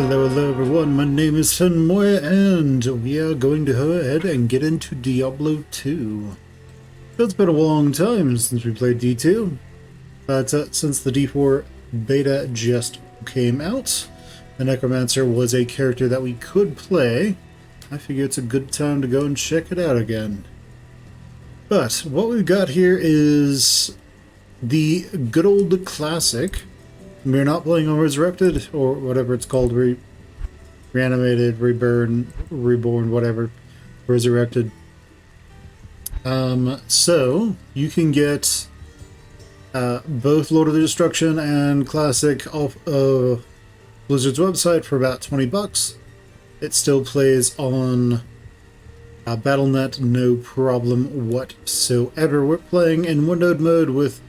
Hello everyone, my name is Muir, and we are going to go ahead and get into Diablo 2. It's been a long time since we played D2, but since the D4 beta just came out, the Necromancer was a character that we could play. I figure it's a good time to go and check it out again. But what we've got here is the good old classic. We're not playing on Resurrected, or whatever it's called, reanimated, reborn, whatever, Resurrected. So, you can get both Lord of the Destruction and Classic off of Blizzard's website for about 20 bucks. It still plays on Battle.net, no problem whatsoever. We're playing in windowed mode with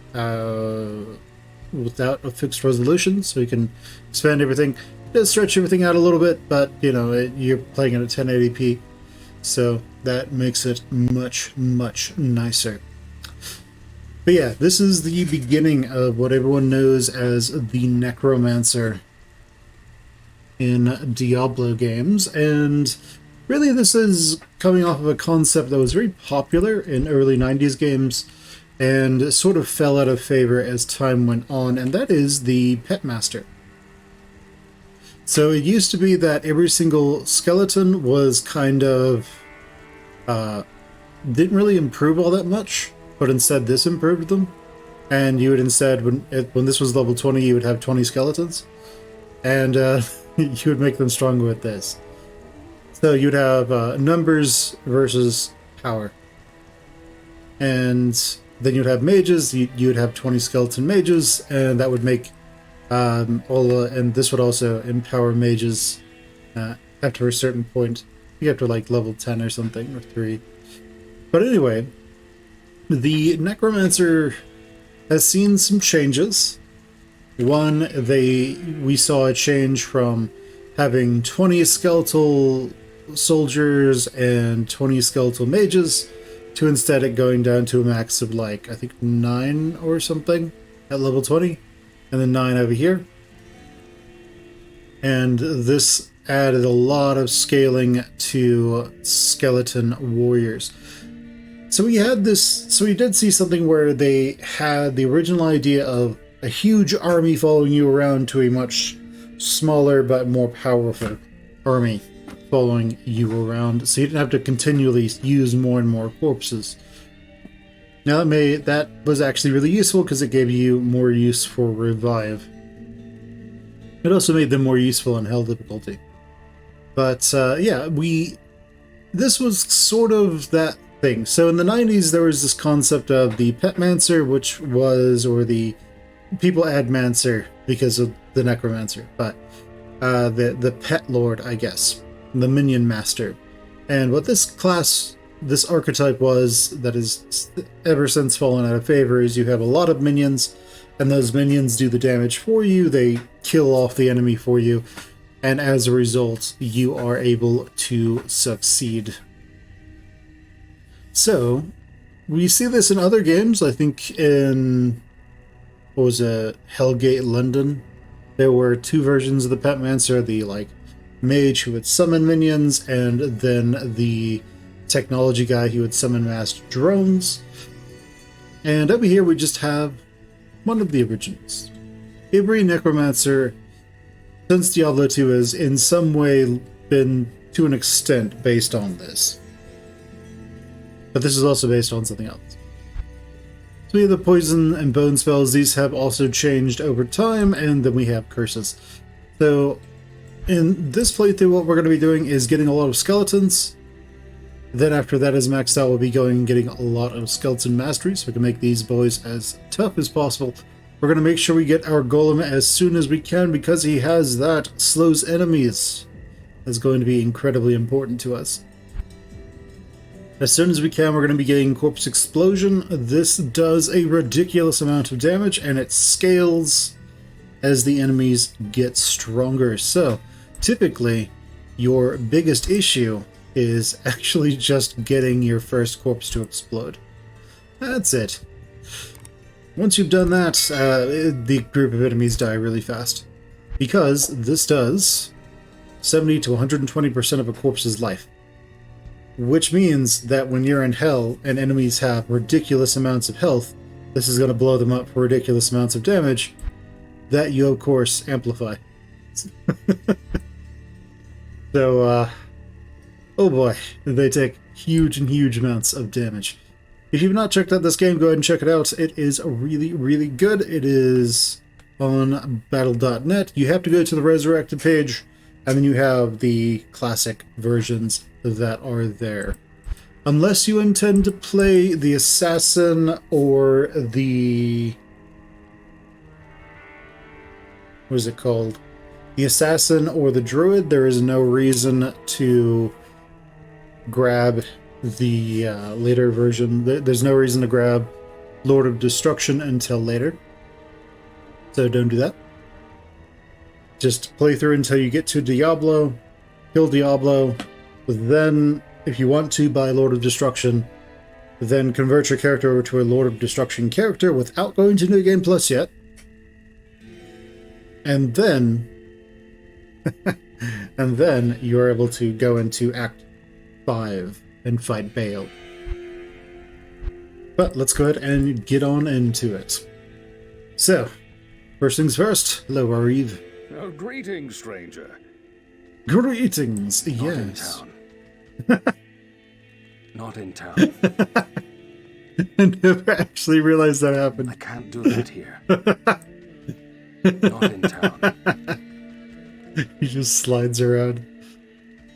without a fixed resolution, so you can expand everything. It does stretch everything out a little bit, but you know, you're playing at 1080p, so that makes it much nicer. But yeah, this is the beginning of what everyone knows as the Necromancer in Diablo games, and really this is coming off of a concept that was very popular in early 90s games and sort of fell out of favor as time went on, and that is the Pet Master. So it used to be that every single skeleton was kind of didn't really improve all that much, but instead this improved them. And you would instead, when this was level 20, you would have 20 skeletons, and you would make them stronger with this. So you'd have numbers versus power, and then you'd have mages. You'd have 20 skeleton mages, and that would make and this would also empower mages after a certain point. You have to like level 10 or something, or 3. But anyway, the Necromancer has seen some changes. One, we saw a change from having 20 skeletal soldiers and 20 skeletal mages to instead it going down to a max of like, I think 9 or something at level 20, and then 9 over here. And this added a lot of scaling to skeleton warriors. So we did see something where they had the original idea of a huge army following you around to a much smaller but more powerful army following you around, so you didn't have to continually use more and more corpses. Now that was actually really useful because it gave you more use for revive. It also made them more useful in hell difficulty. But yeah, this was sort of that thing. So in the 90s there was this concept of the Petmancer, or the people add Mancer because of the Necromancer, but the Pet Lord, I guess. The Minion Master. And what this archetype was, that is ever since fallen out of favor, is you have a lot of minions, and those minions do the damage for you. They kill off the enemy for you, and as a result, you are able to succeed. So, we see this in other games. I think in, what was it, Hellgate London, there were 2 versions of the Petmancer, the mage who would summon minions, and then the technology guy who would summon mass drones. And over here we just have one of the originals. Every Necromancer since Diablo 2 has in some way been, to an extent, based on this. But this is also based on something else. So we have the poison and bone spells. These have also changed over time, and then we have curses. So in this playthrough, what we're going to be doing is getting a lot of skeletons. Then after that is maxed out, we'll be going and getting a lot of skeleton mastery, so we can make these boys as tough as possible. We're going to make sure we get our golem as soon as we can, because he has that slows enemies. That's going to be incredibly important to us. As soon as we can, we're going to be getting Corpse Explosion. This does a ridiculous amount of damage, and it scales as the enemies get stronger. So typically, your biggest issue is actually just getting your first corpse to explode. That's it. Once you've done that, the group of enemies die really fast. Because this does 70 to 120% of a corpse's life. Which means that when you're in hell and enemies have ridiculous amounts of health, this is going to blow them up for ridiculous amounts of damage that you, of course, amplify. So, oh boy, they take huge and huge amounts of damage. If you've not checked out this game, go ahead and check it out. It is really, really good. It is on battle.net. You have to go to the Resurrected page, and then you have the classic versions that are there. Unless you intend to play the Assassin or the... what is it called? The Assassin or the Druid, there is no reason to grab the later version. There's no reason to grab Lord of Destruction until later. So don't do that. Just play through until you get to Diablo, kill Diablo, then, if you want to, buy Lord of Destruction, then convert your character over to a Lord of Destruction character without going to New Game Plus yet. And then... and then you're able to go into Act 5 and fight Baal. But let's go ahead and get on into it. So, first things first, hello, Ariv. Oh, greetings, stranger. Greetings, Not yes. in town. Not in town. I never actually realized that happened. I can't do that here. Not in town. He just slides around.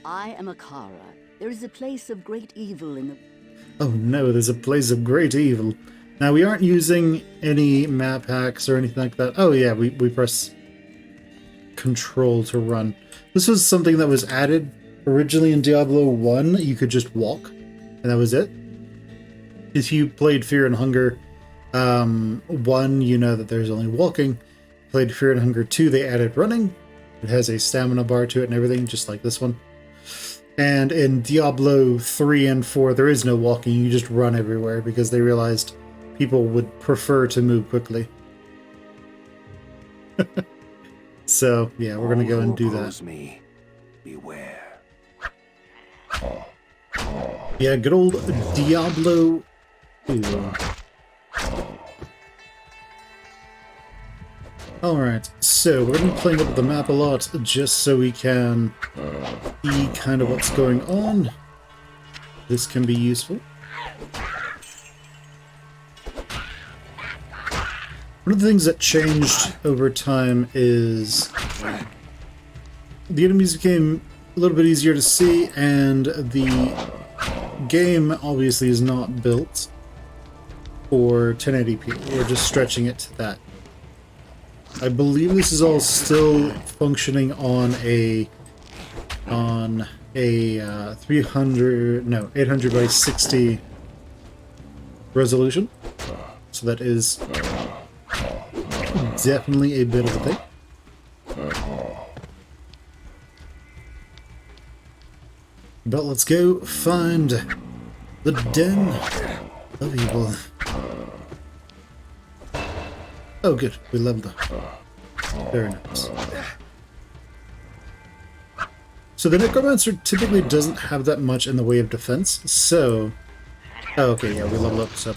I am Akara. There is a place of great evil in the... Oh no, there's a place of great evil. Now, we aren't using any map hacks or anything like that. Oh yeah, we press Control to run. This was something that was added originally in Diablo 1. You could just walk, and that was it. If you played Fear and Hunger 1, you know that there's only walking. Played Fear and Hunger 2, they added running. It has a stamina bar to it and everything, just like this one. And in Diablo 3 and 4, there is no walking. You just run everywhere because they realized people would prefer to move quickly. So, yeah, we're going to go and do that. Me, beware. Yeah, good old Diablo 2. Alright, so we're going to be playing up the map a lot just so we can see kind of what's going on. This can be useful. One of the things that changed over time is the enemies became a little bit easier to see, and the game obviously is not built for 1080p. We're just stretching it to that. I believe this is all still functioning on a 800 by 60 resolution. So that is definitely a bit of a thing. But let's go find the den of evil. Oh good, we leveled up. Very nice. So the Necromancer typically doesn't have that much in the way of defense, so... Oh, okay, yeah, we leveled up, so...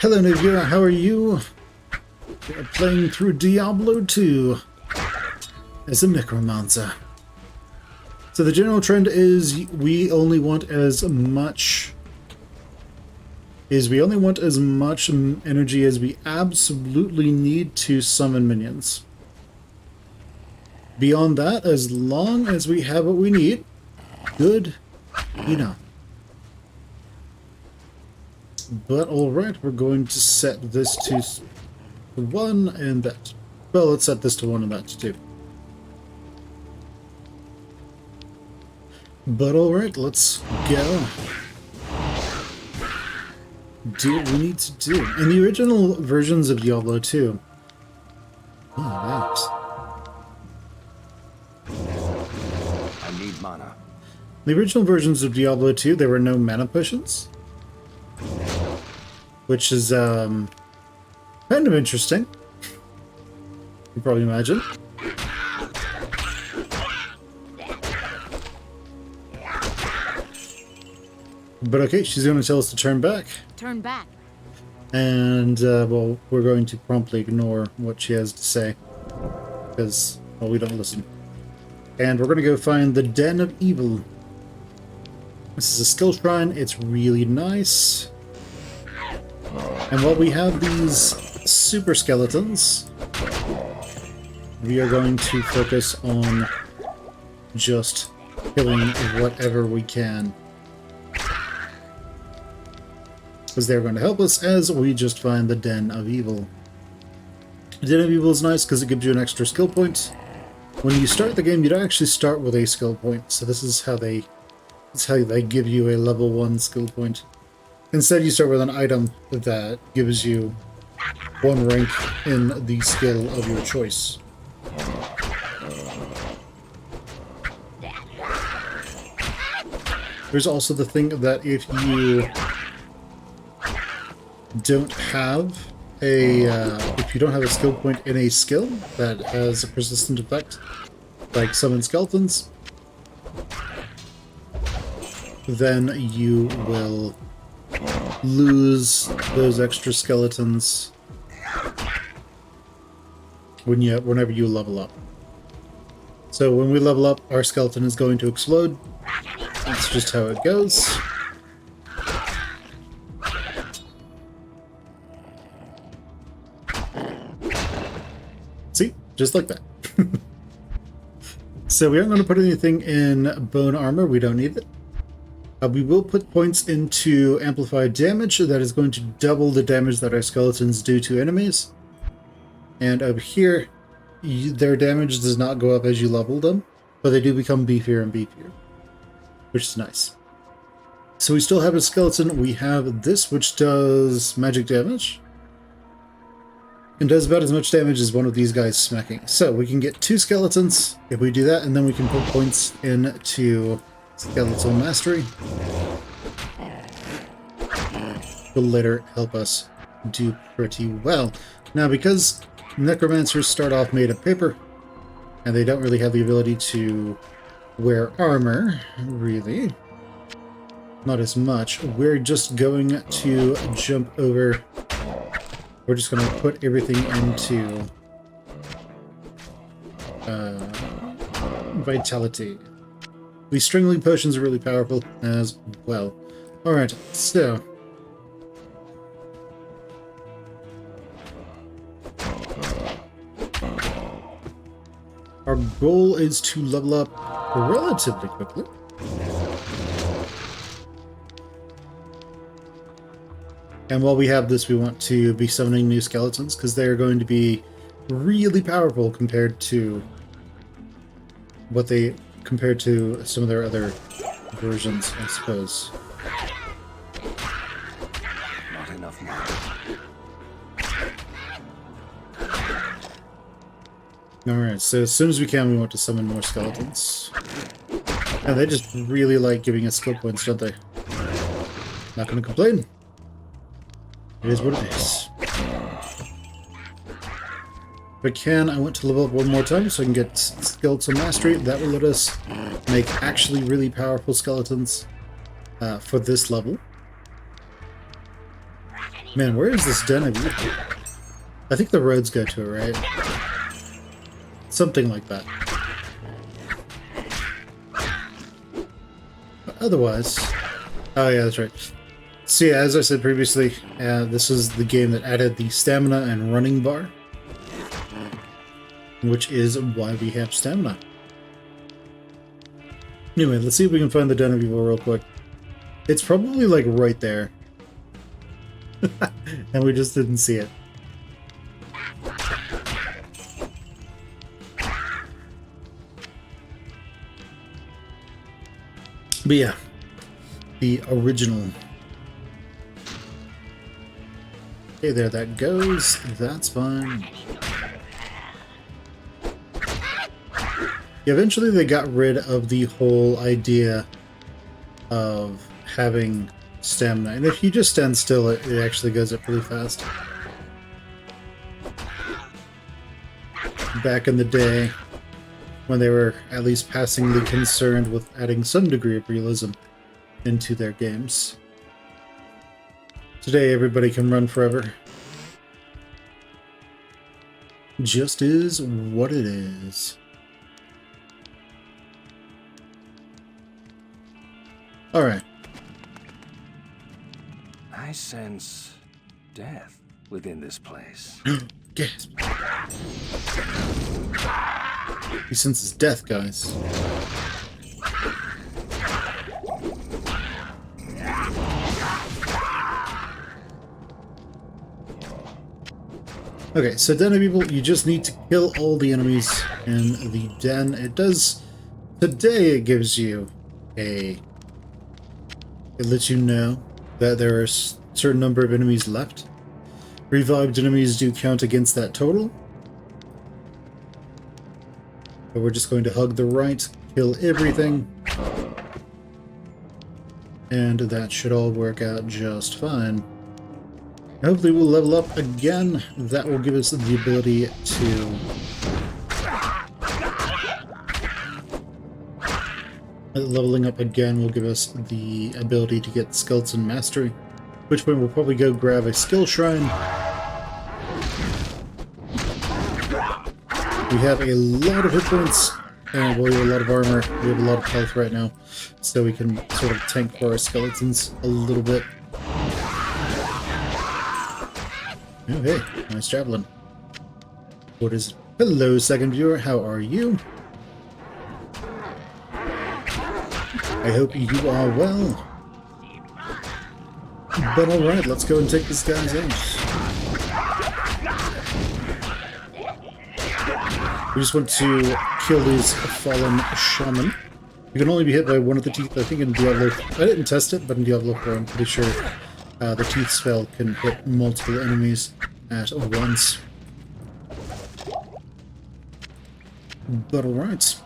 Hello, Navira, how are you? We're playing through Diablo 2 as a Necromancer. So the general trend is we only want as much energy as we absolutely need to summon minions. Beyond that, as long as we have what we need, good enough. But alright, we're going to set this to 1 and that. Well, let's set this to 1 and that to 2. But alright, let's go. Do what we need to do. In the original versions of Diablo 2... Oh, nice. I need mana. In the original versions of Diablo 2, there were no mana potions. Which is, kind of interesting. You can probably imagine. But okay, she's going to tell us to turn back. Turn back. And, well, we're going to promptly ignore what she has to say. Because, well, we don't listen. And we're going to go find the Den of Evil. This is a skill shrine. It's really nice. And while we have these super skeletons, we are going to focus on just killing whatever we can. Because they're going to help us as we just find the Den of Evil. The Den of Evil is nice because it gives you an extra skill point. When you start the game, you don't actually start with a skill point, so this is how they give you a level 1 skill point. Instead, you start with an item that gives you 1 rank in the skill of your choice. There's also the thing that if you don't have a skill point in a skill that has a persistent effect, like summon skeletons, then you will lose those extra skeletons whenever you level up. So when we level up, our skeleton is going to explode. That's just how it goes. See? Just like that. So we aren't going to put anything in bone armor. We don't need it. We will put points into amplified damage. That is going to double the damage that our skeletons do to enemies. And over here, their damage does not go up as you level them, but they do become beefier and beefier, which is nice. So we still have a skeleton. We have this, which does magic damage. And does about as much damage as one of these guys smacking. So we can get 2 skeletons if we do that, and then we can put points into skeletal mastery. Will later help us do pretty well. Now, because necromancers start off made of paper, and they don't really have the ability to wear armor, really. Not as much. We're just going to jump over. We're just going to put everything into vitality. These stringling potions are really powerful as well. Alright, so our goal is to level up relatively quickly. And while we have this, we want to be summoning new skeletons, because they are going to be really powerful compared to some of their other versions, I suppose. Not enough money. Alright, so as soon as we can, we want to summon more skeletons. And they just really like giving us skill points, don't they? Not gonna complain. It is what it is. If I can, I want to level up one more time so I can get skeletal mastery. That will let us make actually really powerful skeletons for this level. Man, where is this den of evil? I think the roads go to it, right? Something like that. But otherwise... Oh yeah, that's right. So yeah, as I said previously, this is the game that added the stamina and running bar, which is why we have stamina. Anyway, let's see if we can find the Den of Evil real quick. It's probably like right there. And we just didn't see it. But yeah, the original. Okay, there that goes. That's fine. Eventually they got rid of the whole idea of having stamina. And if you just stand still, it actually goes up really fast. Back in the day, when they were at least passingly concerned with adding some degree of realism, into their games. Today, everybody can run forever. Just is what it is. Alright. I sense death within this place. Gasp. He senses death, guys. Okay, so den of people, you just need to kill all the enemies in the den. It does... Today it gives you a... It lets you know that there are a certain number of enemies left. Revived enemies do count against that total. But we're just going to hug the right, kill everything. And that should all work out just fine. Hopefully we'll level up again. That will give us the ability to... Leveling up again will give us the ability to get Skeleton Mastery. Which point we'll probably go grab a skill shrine. We have a lot of hit points, and we have a lot of armor. We have a lot of health right now, so we can sort of tank for our skeletons a little bit. Oh, hey, nice javelin. What is it? Hello, second viewer. How are you? I hope you are well. But alright, let's go and take this guy's out. We just want to kill these fallen shaman. You can only be hit by one of the teeth. I think in Diablo... I didn't test it, but in Diablo 4 I'm pretty sure the teeth spell can hit multiple enemies at once. But alright.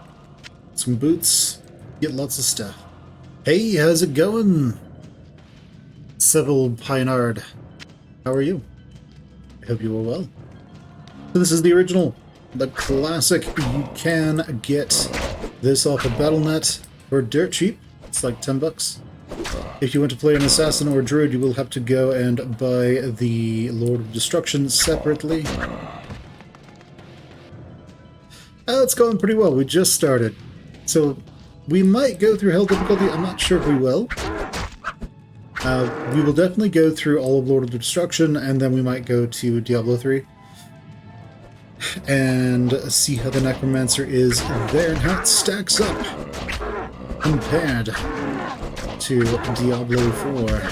Some boots. Get lots of stuff. Hey, how's it going? Seville Pinard. How are you? I hope you are well. So this is the original, the classic. You can get this off of Battle.net for dirt cheap. It's like $10. If you want to play an assassin or a druid, you will have to go and buy the Lord of Destruction separately. It's going pretty well. We just started. So we might go through Hell difficulty. I'm not sure if we will. We will definitely go through all of Lord of Destruction, and then we might go to Diablo 3. And see how the Necromancer is there and how it stacks up compared to Diablo 4.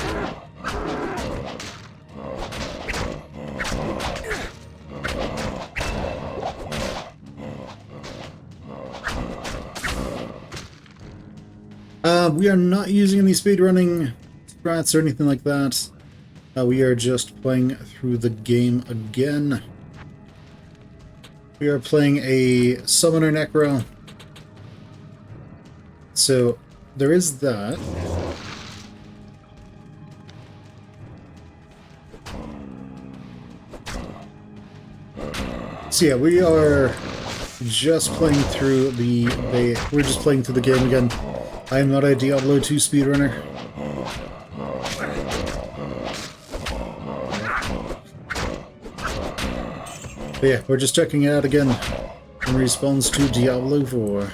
We are not using any speedrunning strats or anything like that. We are just playing through the game again. We are playing a Summoner Necro. So, there is that. So yeah, we are just playing through we're just playing through the game again. I am not a Diablo 2 speedrunner. But yeah, we're just checking it out again in response to Diablo 4.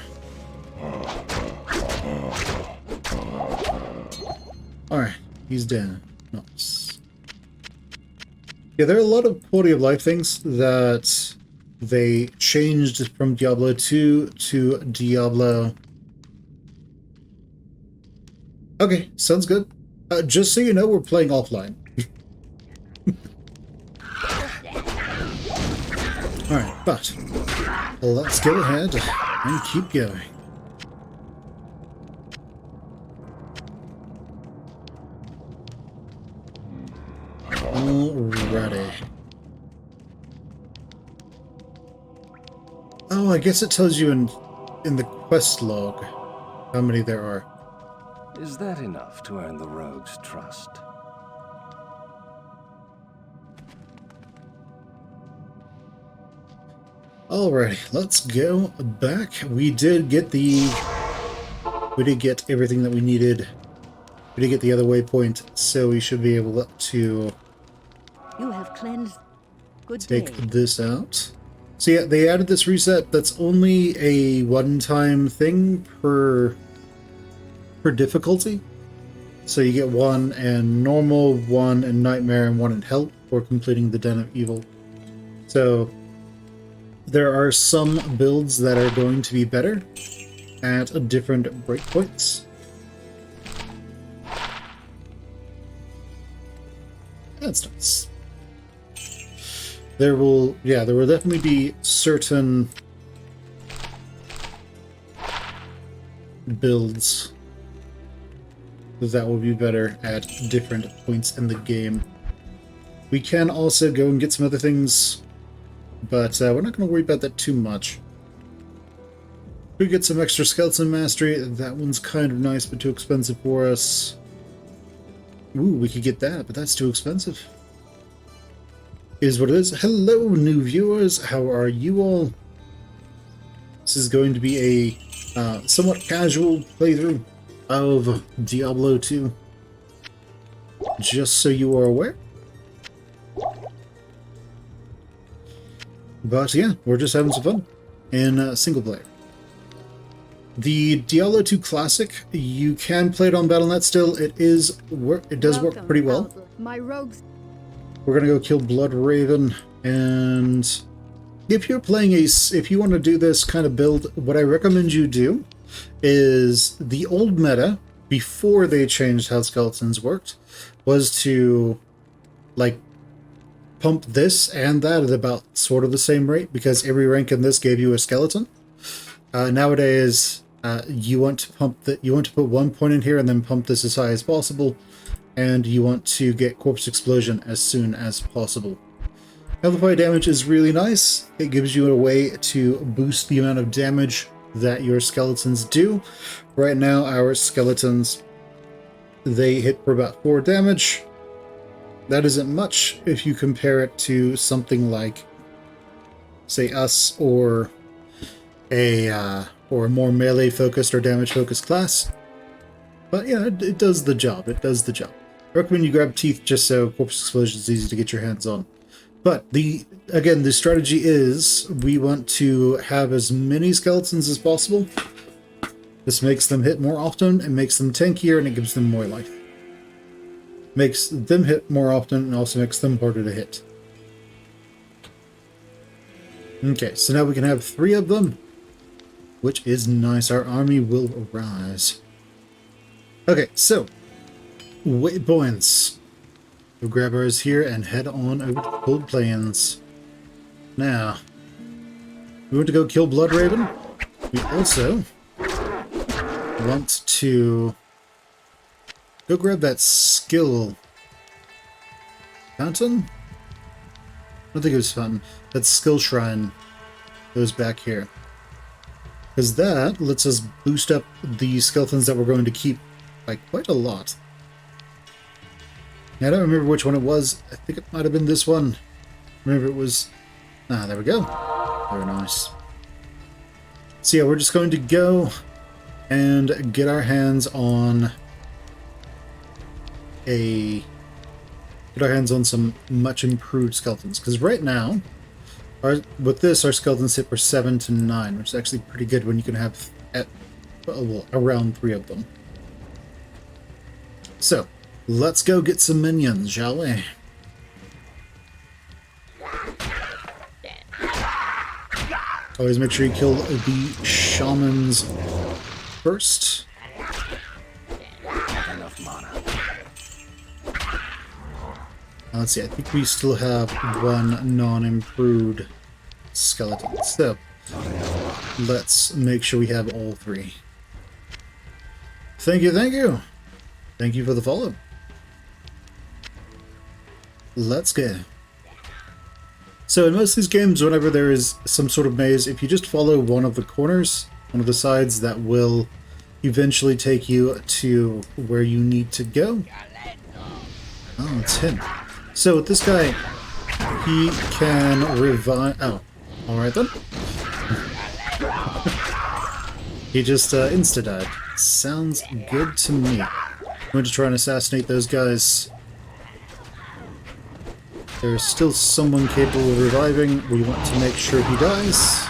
Alright, he's down. Nice. Yeah, there are a lot of quality of life things that they changed from Diablo 2 to Diablo. Okay, sounds good. Just so you know, we're playing offline. Alright, but let's go ahead and keep going. Alrighty. Oh, I guess it tells you in the quest log how many there are. Is that enough to earn the rogue's trust? Alrighty, let's go back. We did get everything that we needed We did get the other waypoint, so we should be able to You have cleansed. Good take day. this out. So yeah, they added this reset that's only a one-time thing per difficulty. So you get one in normal, one in nightmare, and one in hell for completing the Den of Evil. So there are some builds that are going to be better at different breakpoints. That's nice. There will definitely be certain builds that will be better at different points in the game. We can also go and get some other things, but we're not going to worry about that too much. We get some extra skeleton mastery. That one's kind of nice, but too expensive for us. Ooh, we could get that, but that's too expensive. Is what it is. Hello, new viewers. How are you all? This is going to be a somewhat casual playthrough of Diablo 2. Just so you are aware. But yeah, we're just having some fun in single player. The Diablo 2 Classic, you can play it on Battle.net still. It does work pretty well. My rogues. We're gonna go kill Blood Raven, and if you want to do this kind of build, what I recommend you do is the old meta before they changed how skeletons worked was to like pump this and that at about sort of the same rate, because every rank in this gave you a skeleton. Nowadays, you want to put 1 point in here and then pump this as high as possible, and you want to get Corpse Explosion as soon as possible. Amplify damage is really nice. It gives you a way to boost the amount of damage that your skeletons do. Right now, our skeletons, they hit for about 4 damage. That isn't much if you compare it to something like, say, us or a more melee focused or damage focused class. But yeah, it does the job. It does the job. I recommend you grab Teeth just so Corpse Explosion is easy to get your hands on. But the strategy is we want to have as many skeletons as possible. This makes them hit more often, it makes them tankier, and it gives them more life. Makes them hit more often and also makes them harder to hit. Okay, so now we can have 3 of them, which is nice. Our army will arise. Okay, so waypoints. We'll grab ours here and head on over to Cold Plains. Now, we want to go kill Blood Raven. We also want to go grab that skill fountain. I don't think it was fountain. That skill shrine goes back here, because that lets us boost up the skeletons that we're going to keep by quite a lot. Now, I don't remember which one it was. I think it might have been this one. Remember it was... Ah, there we go. Very nice. So yeah, we're just going to go and get our hands on some much improved skeletons. Because right now, with this, our skeletons hit for 7 to 9, which is actually pretty good when you can have around 3 of them. So, let's go get some minions, shall we? Always make sure you kill the shamans first. Enough mana. Let's see, I think we still have 1 non-improved skeleton. So, let's make sure we have all 3. Thank you, thank you! Thank you for the follow. Let's go. So in most of these games, whenever there is some sort of maze, if you just follow one of the corners, one of the sides, that will eventually take you to where you need to go. Oh, it's him. So with this guy, he can revive... Oh, alright then. He just insta-died. Sounds good to me. going to try and assassinate those guys. There's still someone capable of reviving. We want to make sure he dies.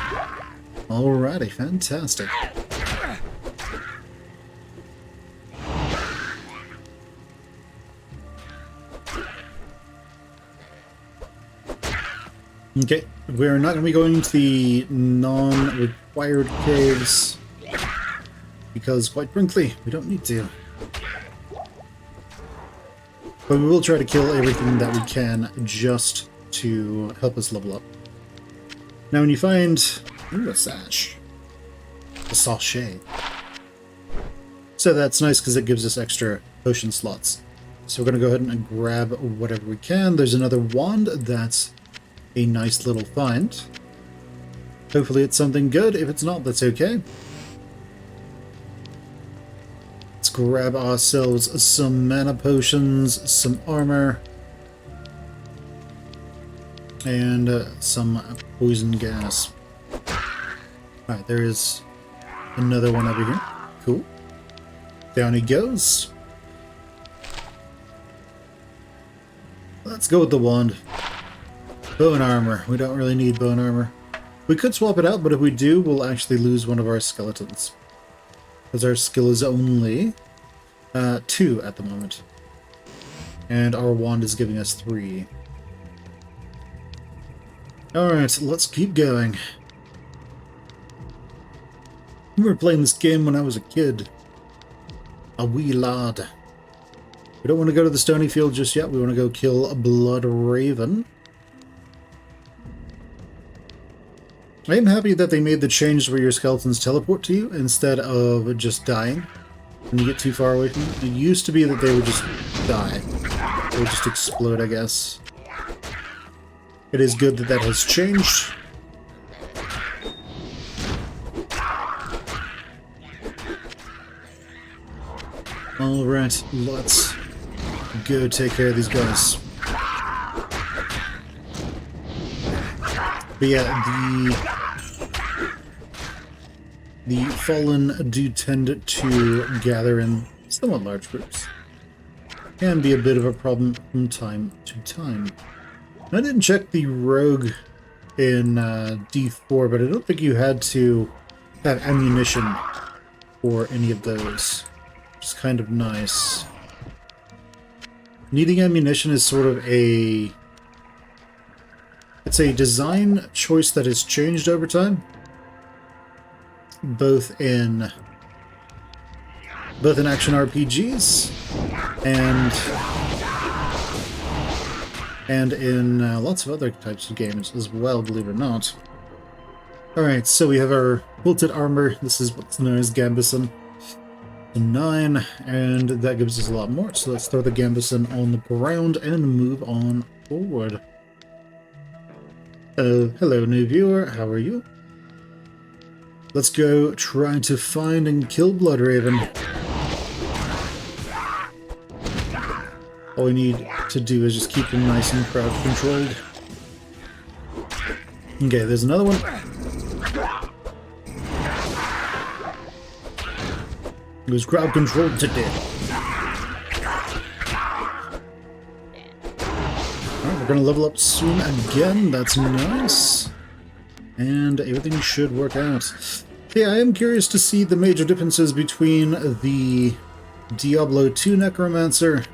Alrighty, fantastic. Okay, we're not going to be going to the non-required caves because, quite frankly, we don't need to. But we will try to kill everything that we can just to help us level up. Now when you find... Ooh, a sash. A sachet. So that's nice because it gives us extra potion slots. So we're going to go ahead and grab whatever we can. There's another wand. That's a nice little find. Hopefully it's something good. If it's not, that's okay. Let's grab ourselves some mana potions, some armor, and some poison gas. Alright, there is another one over here. Cool. Down he goes. Let's go with the wand. Bone armor. We don't really need bone armor. We could swap it out, but if we do, we'll actually lose one of our skeletons. Because our skill is only 2 at the moment. And our wand is giving us 3. Alright, let's keep going. I remember playing this game when I was a kid. A wee lad. We don't want to go to the Stony Field just yet. We want to go kill a Blood Raven. I am happy that they made the change where your skeletons teleport to you instead of just dying when you get too far away from them. It used to be that they would just die. They would just explode, I guess. It is good that that has changed. Alright, let's go take care of these guys. But yeah, the Fallen do tend to gather in somewhat large groups. Can be a bit of a problem from time to time. I didn't check the rogue in D4, but I don't think you had to have ammunition for any of those. Which is kind of nice. Needing ammunition is sort of a... It's a design choice that has changed over time. Both in action RPGs and in lots of other types of games as well, believe it or not. Alright, so we have our quilted armor. This is what's known as Gambison. 9, and that gives us a lot more. So let's throw the Gambison on the ground and move on forward. Hello, new viewer. How are you? Let's go try to find and kill Blood Raven. All we need to do is just keep him nice and crowd controlled. Okay, there's another one. He was crowd controlled to death. Alright, we're gonna level up soon again. That's nice. And everything should work out. Yeah, I am curious to see the major differences between the Diablo 2 Necromancer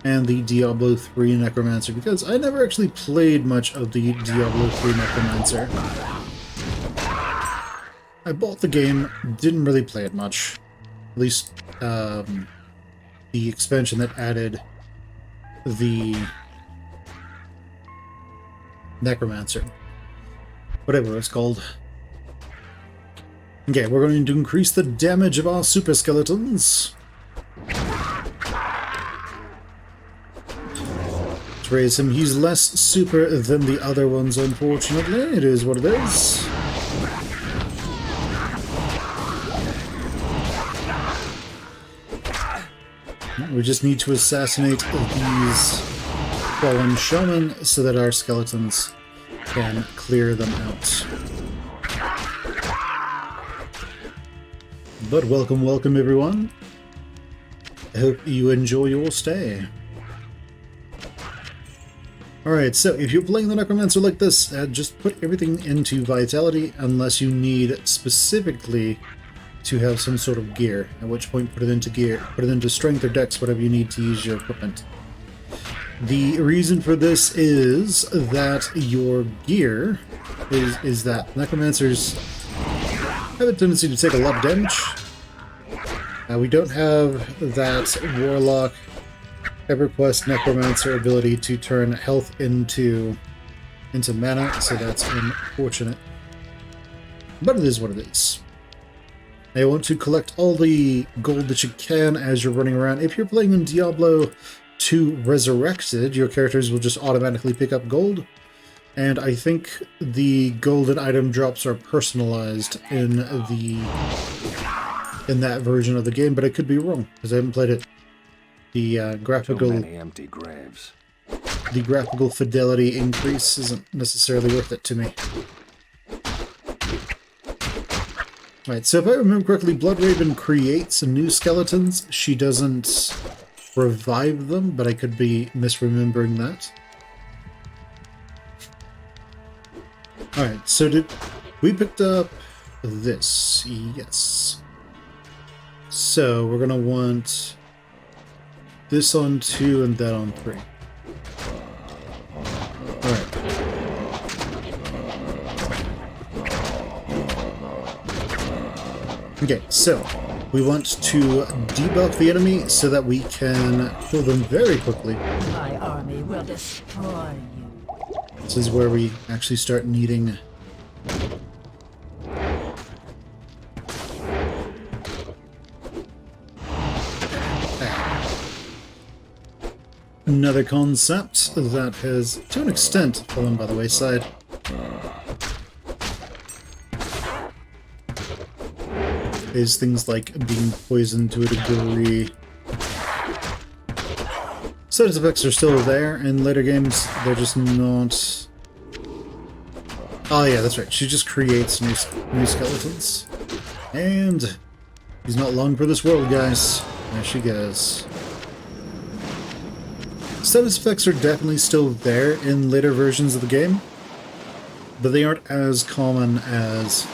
and the Diablo 3 Necromancer, because I never actually played much of the Diablo 3 Necromancer. I bought the game, didn't really play it much. At least, the expansion that added the Necromancer. Whatever it's called. Okay, we're going to increase the damage of our super skeletons. Let's raise him. He's less super than the other ones, unfortunately. It is what it is. We just need to assassinate these fallen shaman so that our skeletons can clear them out. But welcome, welcome everyone. I hope you enjoy your stay. Alright, so if you're playing the Necromancer like this, just put everything into Vitality unless you need specifically to have some sort of gear, at which point put it into gear, put it into Strength or Dex, whatever you need to use your equipment. The reason for this is that your gear is that Necromancers have a tendency to take a lot of damage. We don't have that Warlock EverQuest Necromancer ability to turn health into mana, so that's unfortunate. But it is what it is. Now you want to collect all the gold that you can as you're running around. If you're playing in Diablo 2 Resurrected, your characters will just automatically pick up gold. And I think the golden item drops are personalized in that version of the game, but I could be wrong because I haven't played it. The graphical empty graves. The graphical fidelity increase isn't necessarily worth it to me. Right, so if I remember correctly, Bloodraven creates new skeletons. She doesn't revive them, but I could be misremembering that. Alright, so we picked up this? Yes. So we're gonna want this on 2 and that on 3. Alright. Okay, so we want to debuff the enemy so that we can kill them very quickly. My army will destroy you. This is where we actually start needing another concept that has, to an extent, fallen by the wayside. Is things like being poisoned to a degree. Status effects are still there in later games, they're just not... Oh yeah, that's right, she just creates new skeletons. And he's not long for this world, guys. There she goes. Status effects are definitely still there in later versions of the game, but they aren't as common as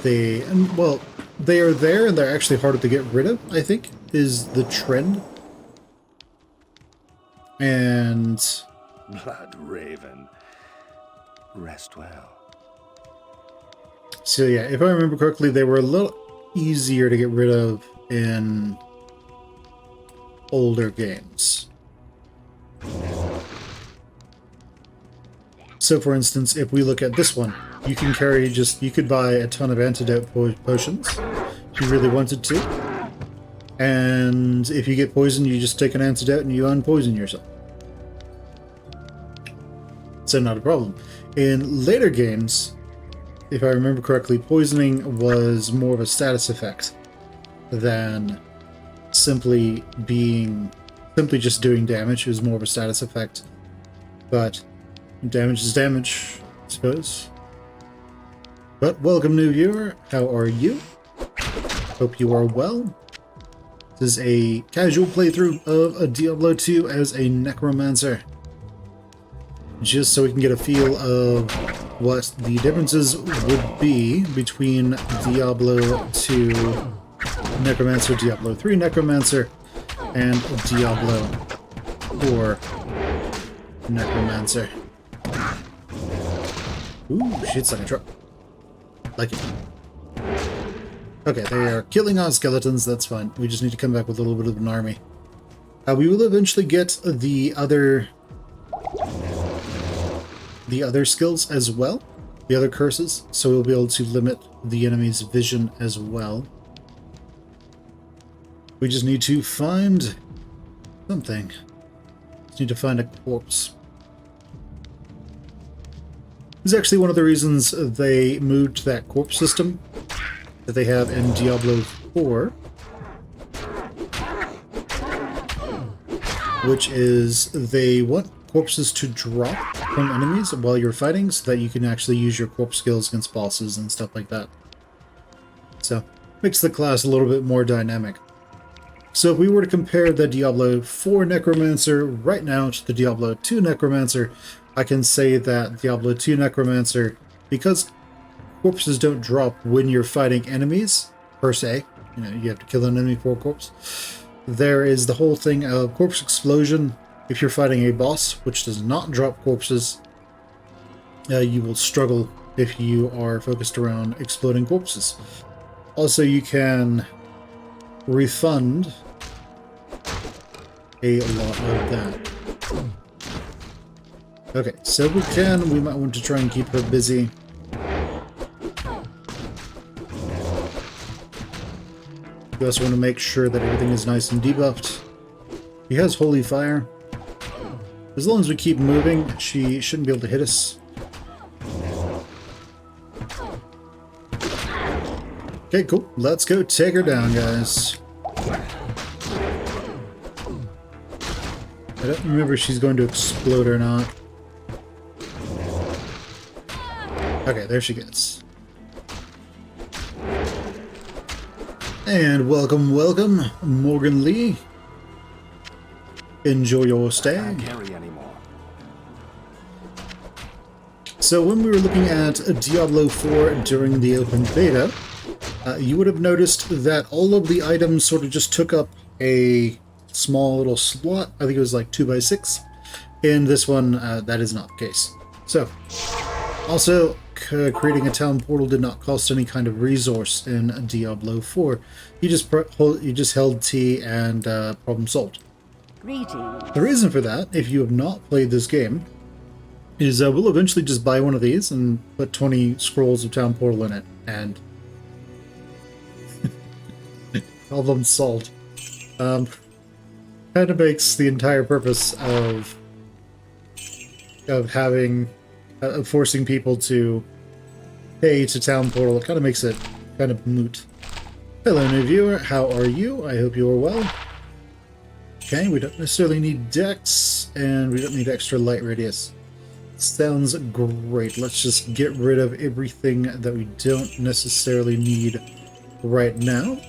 they... well, they are there, and they're actually harder to get rid of, I think, is the trend. And... Bloodraven. Rest well. So yeah, if I remember correctly, they were a little easier to get rid of in older games. So for instance, if we look at this one, you can carry you could buy a ton of antidote potions if you really wanted to. And if you get poisoned, you just take an antidote and you unpoison yourself. So not a problem. In later games, if I remember correctly, poisoning was more of a status effect than simply just doing damage. It was more of a status effect. But damage is damage, I suppose. But welcome, new viewer. How are you? Hope you are well. This is a casual playthrough of a Diablo 2 as a Necromancer. Just so we can get a feel of what the differences would be between Diablo 2 Necromancer, Diablo 3 Necromancer, and Diablo 4 Necromancer. Ooh, shit's like a truck. Like it. Okay, they are killing our skeletons, that's fine. We just need to come back with a little bit of an army. We will eventually get the other skills as well, the other curses, so we'll be able to limit the enemy's vision as well. We just need to find something. Just need to find a corpse. This is actually one of the reasons they moved that corpse system that they have in Diablo 4, which is they want corpses to drop from enemies while you're fighting so that you can actually use your corpse skills against bosses and stuff like that. So, makes the class a little bit more dynamic. So if we were to compare the Diablo 4 Necromancer right now to the Diablo 2 Necromancer, I can say that Diablo 2 Necromancer, because corpses don't drop when you're fighting enemies, per se, you know, you have to kill an enemy for a corpse, there is the whole thing of corpse explosion. If you're fighting a boss, which does not drop corpses, you will struggle if you are focused around exploding corpses. Also, you can refund a lot of that. Okay, so if we can, we might want to try and keep her busy. We also want to make sure that everything is nice and debuffed. He has Holy Fire. As long as we keep moving, she shouldn't be able to hit us. Okay, cool. Let's go take her down, guys. I don't remember if she's going to explode or not. Okay, there she gets. And welcome, welcome, Morgan Lee. Enjoy your stay. Can't carry anymore. So when we were looking at Diablo 4 during the open beta, you would have noticed that all of the items sort of just took up a small little slot. I think it was like 2x6. In this one, that is not the case. So, also, creating a town portal did not cost any kind of resource in Diablo 4. You just held T and problem solved. Greetings. The reason for that, if you have not played this game, is we'll eventually just buy one of these and put 20 scrolls of town portal in it, and problem solved. Kind of makes the entire purpose of having forcing people to pay to town portal. It kind of makes it kind of moot. Hello, new viewer. How are you? I hope you are well. Okay, we don't necessarily need dex, and we don't need extra light radius. Sounds great. Let's just get rid of everything that we don't necessarily need right now.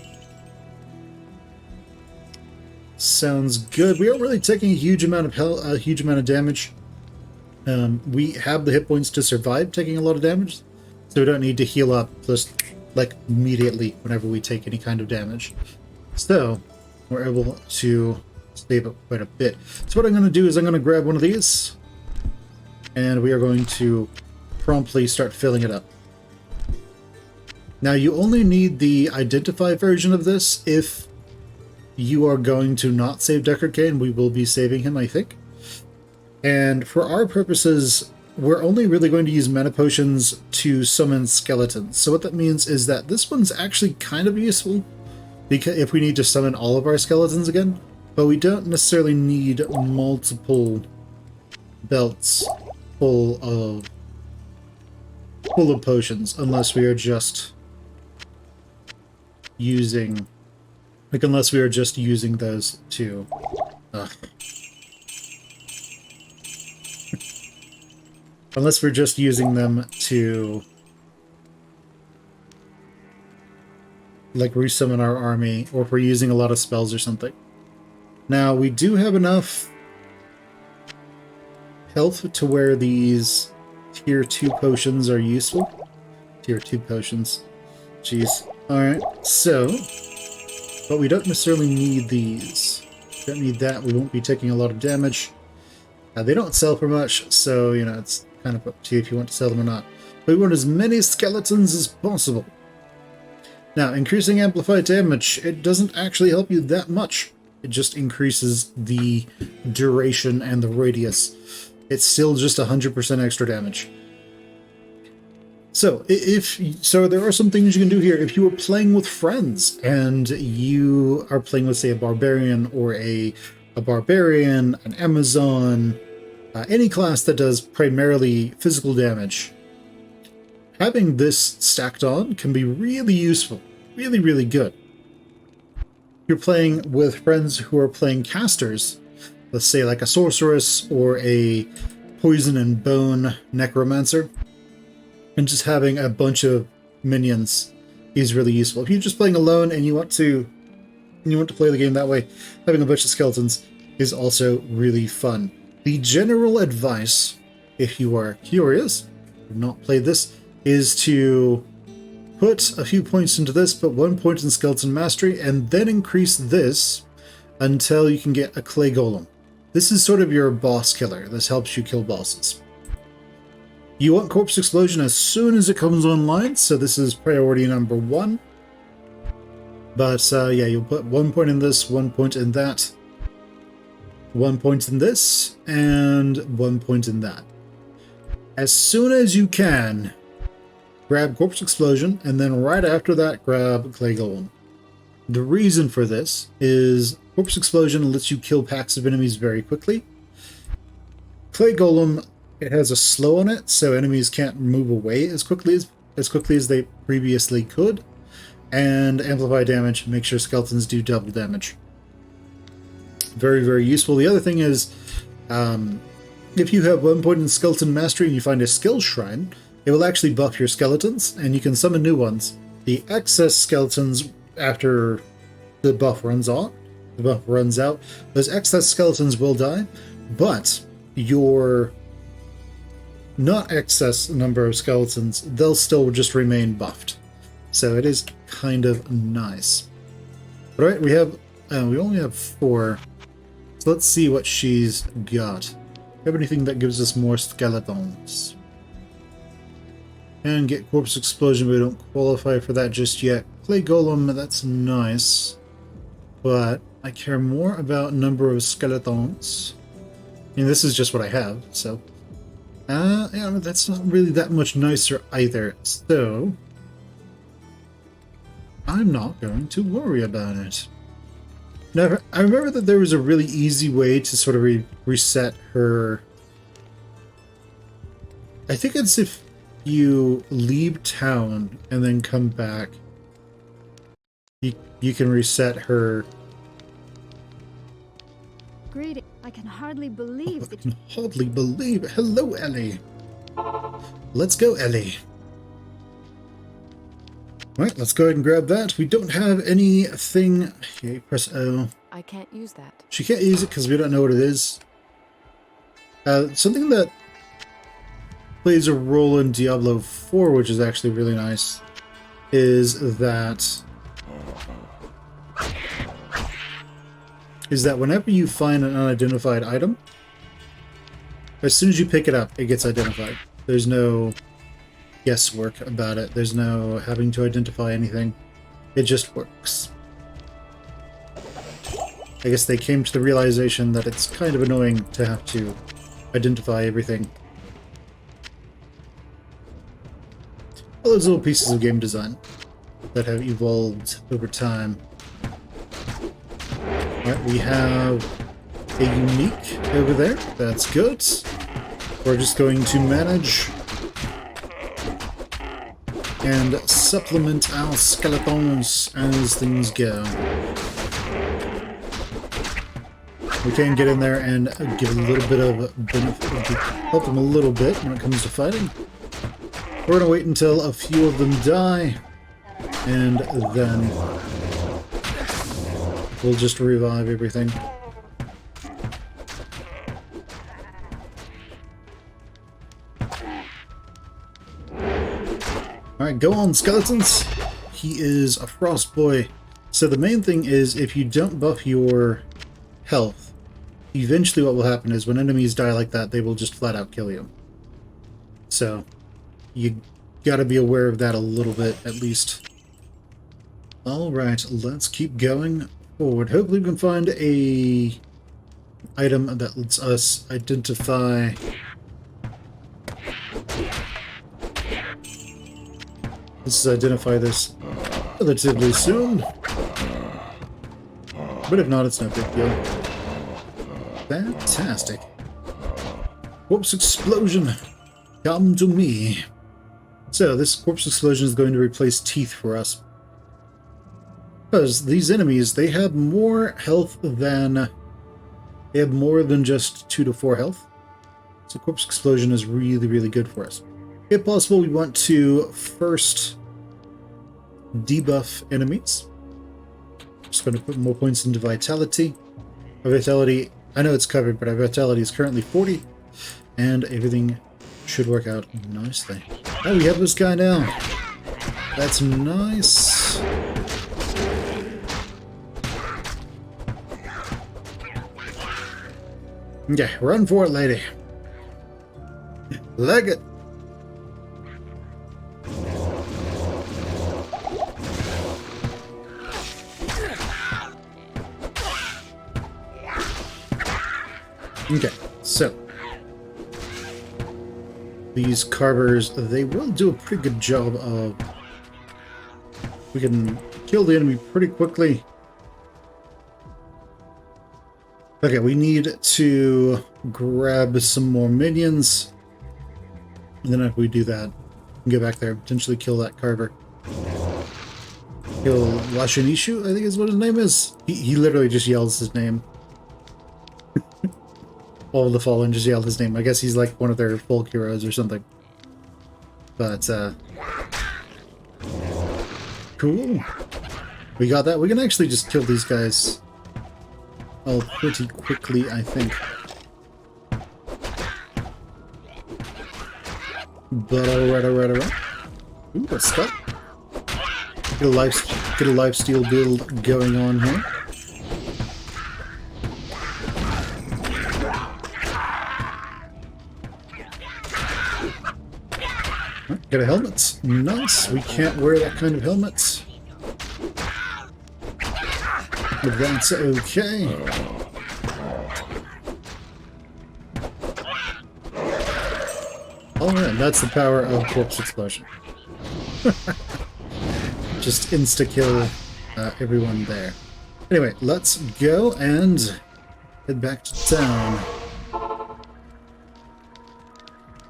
Sounds good. We aren't really taking a huge amount of damage. We have the hit points to survive taking a lot of damage, so we don't need to heal up just like immediately whenever we take any kind of damage. So we're able to save up quite a bit. So what I'm going to do is I'm going to grab one of these, and we are going to promptly start filling it up. Now you only need the identify version of this if you are going to not save Deckard Cain. We will be saving him, I think. And for our purposes, we're only really going to use mana potions to summon skeletons. So what that means is that this one's actually kind of useful because if we need to summon all of our skeletons again, but we don't necessarily need multiple belts full of potions unless we are just using those to unless we're just using them to like resummon our army, or if we're using a lot of spells or something. Now we do have enough health to where these tier 2 potions are useful. Tier 2 potions. Jeez. Alright, so but we don't necessarily need these. Don't need that. We won't be taking a lot of damage. They don't sell for much, so, you know, it's kind of up to you if you want to sell them or not. But we want as many skeletons as possible. Now, increasing amplified damage, it doesn't actually help you that much. It just increases the duration and the radius. It's still just 100% extra damage. So, there are some things you can do here. If you are playing with friends and you are playing with, say, a barbarian or a barbarian, an Amazon, any class that does primarily physical damage, having this stacked on can be really useful. Really, really good. You're playing with friends who are playing casters, let's say like a sorceress or a poison and bone necromancer, and just having a bunch of minions is really useful. If you're just playing alone and you want to and you want to play the game that way, having a bunch of skeletons is also really fun. The general advice, if you are curious, have not played this, is to put a few points into this, put 1 point in skeleton mastery, and then increase this until you can get a clay golem. This is sort of your boss killer. This helps you kill bosses. You want corpse explosion as soon as it comes online, so this is priority number 1. But yeah, you'll put 1 point in this, 1 point in that, 1 point in this, and 1 point in that. As soon as you can, grab corpse explosion, and then right after that, grab clay golem. The reason for this is corpse explosion lets you kill packs of enemies very quickly. Clay golem, it has a slow on it, so enemies can't move away as quickly as they previously could. And amplify damage, make sure skeletons do double damage. Very, very useful. The other thing is, if you have 1 point in skeleton mastery and you find a skill shrine, it will actually buff your skeletons, and you can summon new ones. The excess skeletons, after the buff runs out, those excess skeletons will die, but your not excess number of skeletons, they'll still just remain buffed. So it is kind of nice. All right, we only have 4. So let's see what she's got. Do you have anything that gives us more skeletons? And get corpse explosion, we don't qualify for that just yet. Clay golem, that's nice. But I care more about number of skeletons. I mean, this is just what I have, so... yeah, that's not really that much nicer either, so... I'm not going to worry about it. Now, I remember that there was a really easy way to sort of reset her... I think it's if you leave town and then come back, you can reset her... Great. I can hardly believe I can hardly believe it. Hello, Ellie. Let's go, Ellie. Right, let's go ahead and grab that. We don't have anything... Okay, press O. I can't use that. She can't use it because we don't know what it is. Something that plays a role in Diablo 4, which is actually really nice, is that whenever you find an unidentified item, as soon as you pick it up, it gets identified. There's no guesswork about it. There's no having to identify anything. It just works. I guess they came to the realization that it's kind of annoying to have to identify everything. All those little pieces of game design that have evolved over time. Alright, we have a unique over there. That's good. We're just going to manage and supplement our skeletons as things go. We can get in there and give a little bit of benefit, help them a little bit when it comes to fighting. We're gonna wait until a few of them die, and then we'll just revive everything. Alright, go on, skeletons! He is a frost boy. So the main thing is, if you don't buff your health, eventually what will happen is when enemies die like that, they will just flat out kill you. So, you gotta be aware of that a little bit, at least. Alright, let's keep going forward. Hopefully we can find a item that lets us identify... Let's identify this relatively soon. But if not, it's no big deal. Fantastic. Corpse explosion! Come to me. So, this corpse explosion is going to replace teeth for us. Because these enemies, they have more health than... They have more than just 2 to 4 health. So corpse explosion is really, really good for us. If possible, we want to first debuff enemies. Just going to put more points into vitality. Our vitality, I know it's covered, but our vitality is currently 40, and everything should work out nicely. Oh, we have this guy now. That's nice. Yeah, run for it, lady. Leg it. Okay, so these carvers, they will do a pretty good job of... We can kill the enemy pretty quickly. Okay, we need to grab some more minions. And then after we do that, we can go back there and potentially kill that carver. Kill Lashanishu, I think is what his name is. He literally just yells his name. All of the Fallen just yelled his name. I guess he's like one of their folk heroes or something. But, cool. We got that. We can actually just kill these guys all pretty quickly, I think. But alright. Ooh, a skull. Get a lifesteal build going on here. Get a helmet. Nice. We can't wear that kind of helmet. But that's okay. Alright, that's the power of Corpse Explosion. Just insta-kill everyone there. Anyway, let's go and head back to town.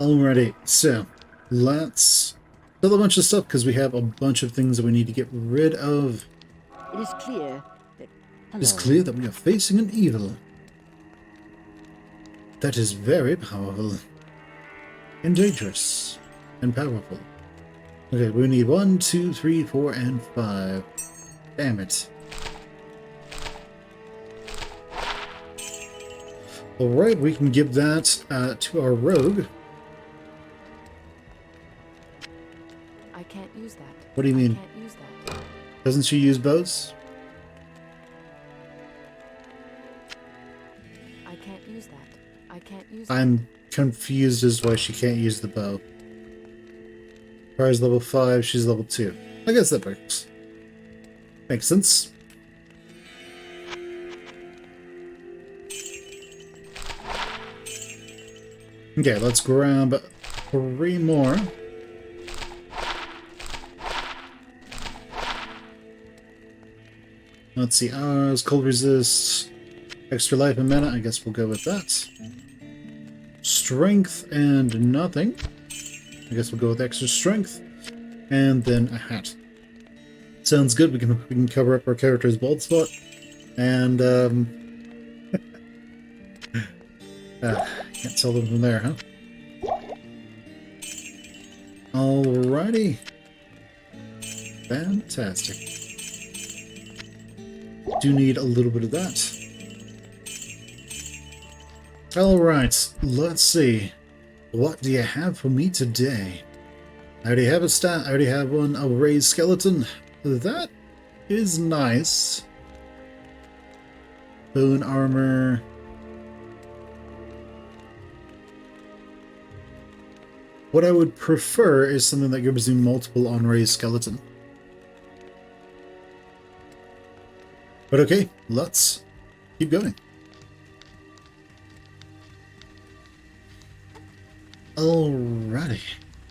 Alrighty, so let's sell a bunch of stuff because we have a bunch of things that we need to get rid of. It is clear that... It is clear that we are facing an evil that is very powerful and dangerous and powerful. Okay, we need 1, 2, 3, 4, and 5. Damn it. Alright, we can give that to our rogue. I can't use that. What do you mean? I can't use that. Doesn't she use bows? I can't use that. I can't use that. I'm confused as to why she can't use the bow. Fire's level 5, she's level 2. I guess that works. Makes sense. Okay, let's grab 3 more. Let's see, ours, cold resist, extra life and mana, I guess we'll go with that. Strength and nothing. I guess we'll go with extra strength. And then a hat. Sounds good, we can cover up our character's bald spot. And, can't sell them from there, huh? Alrighty. Fantastic. Do need a little bit of that. Alright, let's see. What do you have for me today? I already have a stat, I already have one, a raised skeleton. That is nice. Bone armor. What I would prefer is something that gives me multiple on raised skeleton. But okay, let's keep going. Alrighty,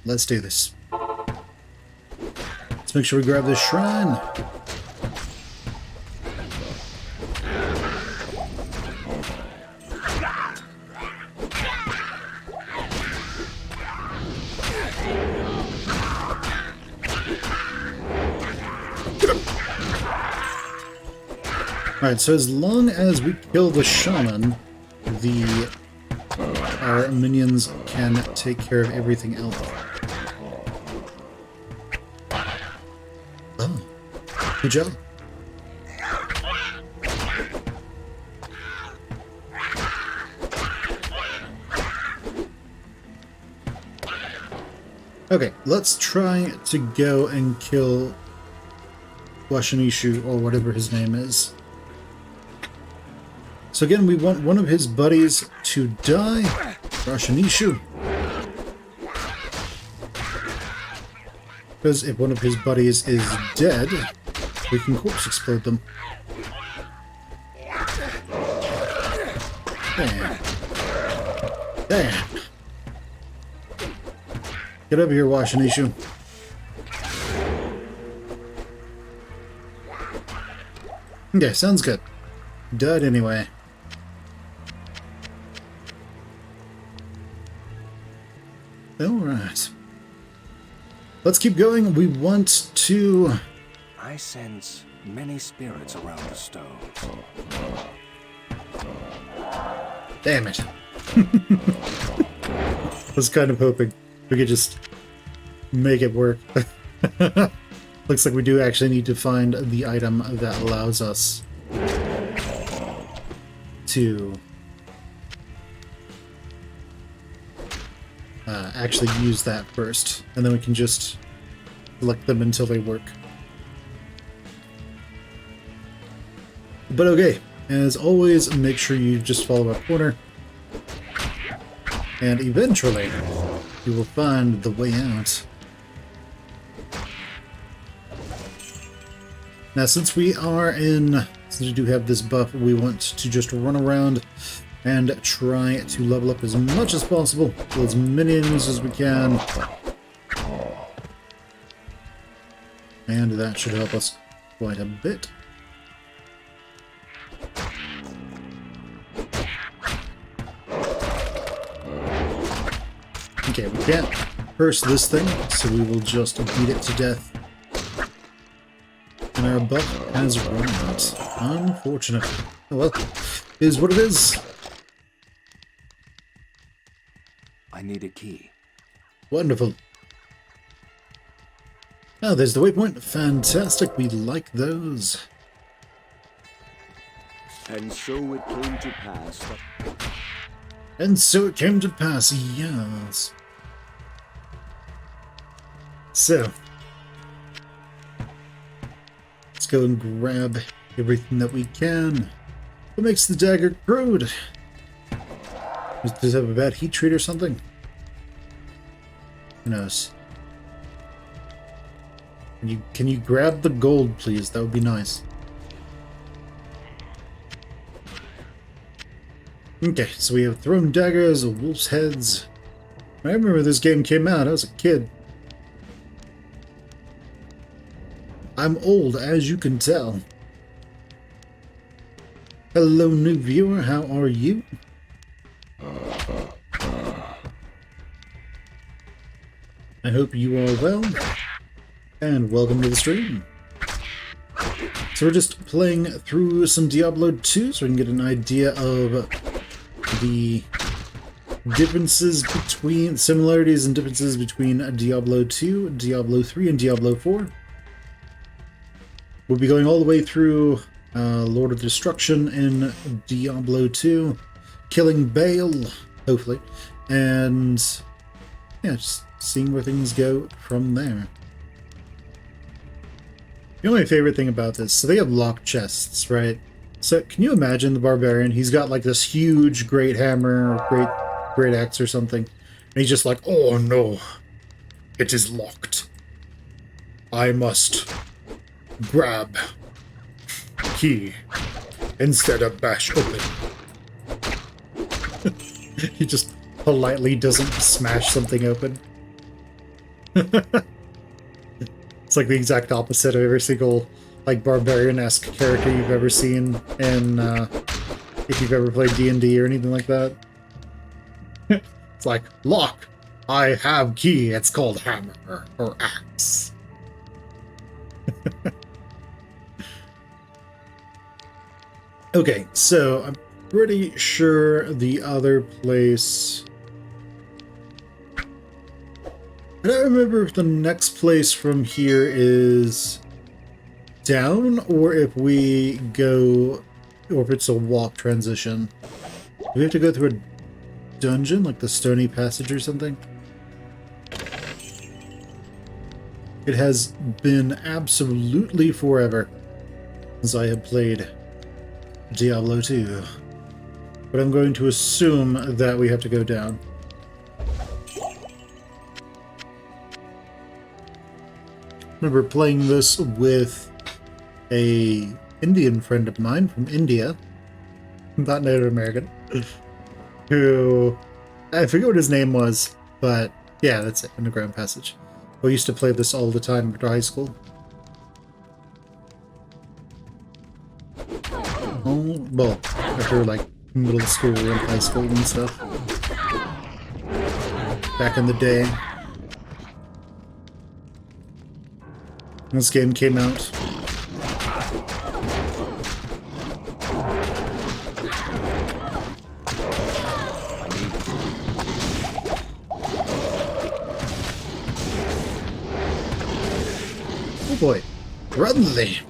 let's do this. Let's make sure we grab this shrine. Alright, so as long as we kill the shaman, our minions can take care of everything else. Oh, good job. Okay, let's try to go and kill Washinishu, or whatever his name is. So again, we want one of his buddies to die. Washinishu. Because if one of his buddies is dead, we can corpse explode them. Damn. Damn. Get over here, Washinishu. Okay, sounds good. Died anyway. Alright. Let's keep going. We want to... I sense many spirits around the stones. Damn it. Was kind of hoping we could just make it work. Looks like we do actually need to find the item that allows us to actually use that first, and then we can just select them until they work. But okay, as always, make sure you just follow our corner, and eventually you will find the way out. Now, since we do have this buff, we want to just run around and try to level up as much as possible, kill as many enemies as we can. And that should help us quite a bit. Okay, we can't curse this thing, so we will just beat it to death. And our buff has run out. Unfortunate. Oh well, is what it is. I need a key. Wonderful. Oh, there's the waypoint. Fantastic. We like those. And so it came to pass that... And so it came to pass, yes. So, let's go and grab everything that we can. What makes the dagger crude? Does it have a bad heat treat or something? Who knows? Can you grab the gold, please? That would be nice. Okay, so we have thrown daggers, wolf's heads. I remember this game came out. I was a kid. I'm old, as you can tell. Hello, new viewer. How are you? I hope you are well, and welcome to the stream. So we're just playing through some Diablo 2 so we can get an idea of the similarities and differences between Diablo 2, Diablo 3, and Diablo 4. We'll be going all the way through Lord of Destruction in Diablo 2, killing Baal, hopefully, and yeah, just seeing where things go from there. You know my favorite thing about this? So they have locked chests, right? So can you imagine the barbarian? He's got like this huge great hammer or great axe or something. And he's just like, oh no, it is locked. I must grab key instead of bash open. He just politely doesn't smash something open. It's like the exact opposite of every single like barbarian-esque character you've ever seen in if you've ever played D&D or anything like that. It's like, lock! I have key, it's called hammer or axe. Okay, so I'm pretty sure the other place... I don't remember if the next place from here is down, or if we go, or if it's a walk transition. Do we have to go through a dungeon, like the Stony Passage or something? It has been absolutely forever since I have played Diablo 2. But I'm going to assume that we have to go down. Remember playing this with a Indian friend of mine from India, not Native American, who, I forget what his name was, but yeah, that's it, Underground Passage. We used to play this all the time after high school. Oh, well, after like middle school and high school and stuff. Back in the day. This game came out. Oh boy. Run, Lee!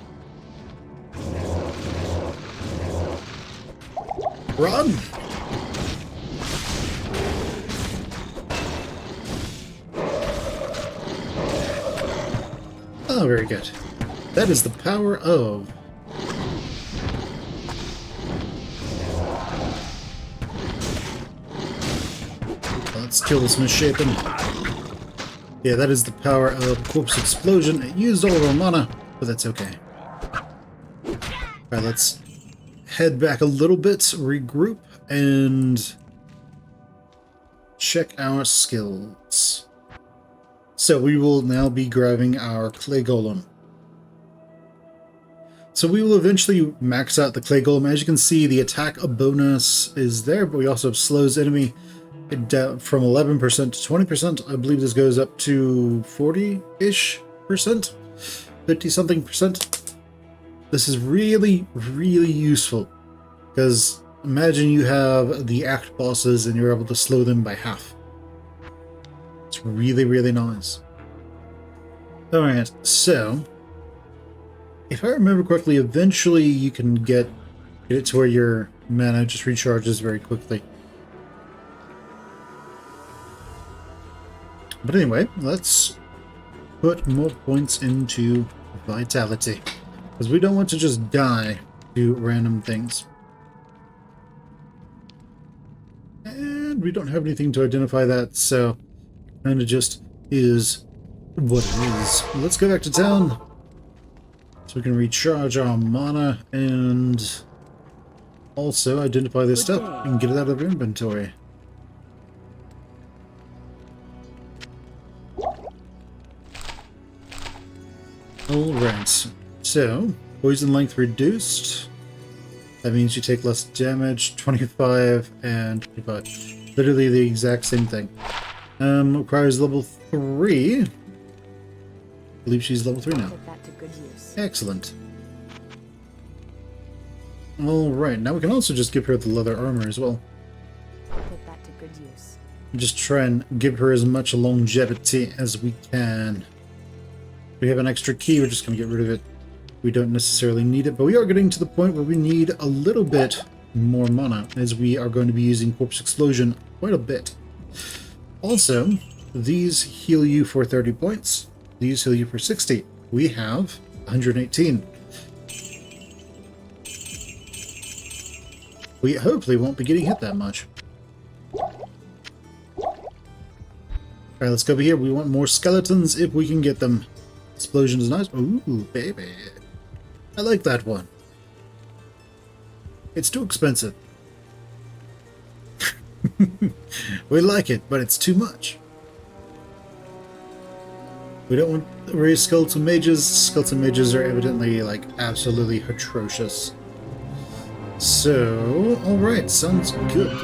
Run! Oh, very good. That is the power of... Let's kill this misshapen. Yeah, that is the power of Corpse Explosion. It used all of our mana, but that's okay. Alright, let's head back a little bit, regroup, and check our skills. So we will now be grabbing our Clay Golem. So we will eventually max out the Clay Golem. As you can see, the attack bonus is there, but we also have slows enemy from 11% to 20%. I believe this goes up to 40-ish percent, 50-something percent. This is really, really useful, because imagine you have the act bosses and you're able to slow them by half. It's really, really nice. Alright, so if I remember correctly, eventually you can get it to where your mana just recharges very quickly. But anyway, let's put more points into Vitality, because we don't want to just die to random things. And we don't have anything to identify that, so kind of just is what it is. Let's go back to town so we can recharge our mana and also identify this stuff and get it out of our inventory. Alright, so poison length reduced. That means you take less damage, 25 and 25. Literally the exact same thing. Requires level 3. I believe she's level 3 now. Put that to good use. Excellent. Alright, now we can also just give her the leather armor as well. Put that to good use. Just try and give her as much longevity as we can. We have an extra key, we're just going to get rid of it. We don't necessarily need it, but we are getting to the point where we need a little bit more mana, as we are going to be using Corpse Explosion quite a bit. Also, these heal you for 30 points. These heal you for 60. We have 118. We hopefully won't be getting hit that much. Alright, let's go over here. We want more skeletons if we can get them. Explosion is nice. Ooh, baby. I like that one. It's too expensive. We like it, but it's too much. We don't want to raise skeleton mages. Skeleton mages are evidently, like, absolutely atrocious. So, alright, sounds good.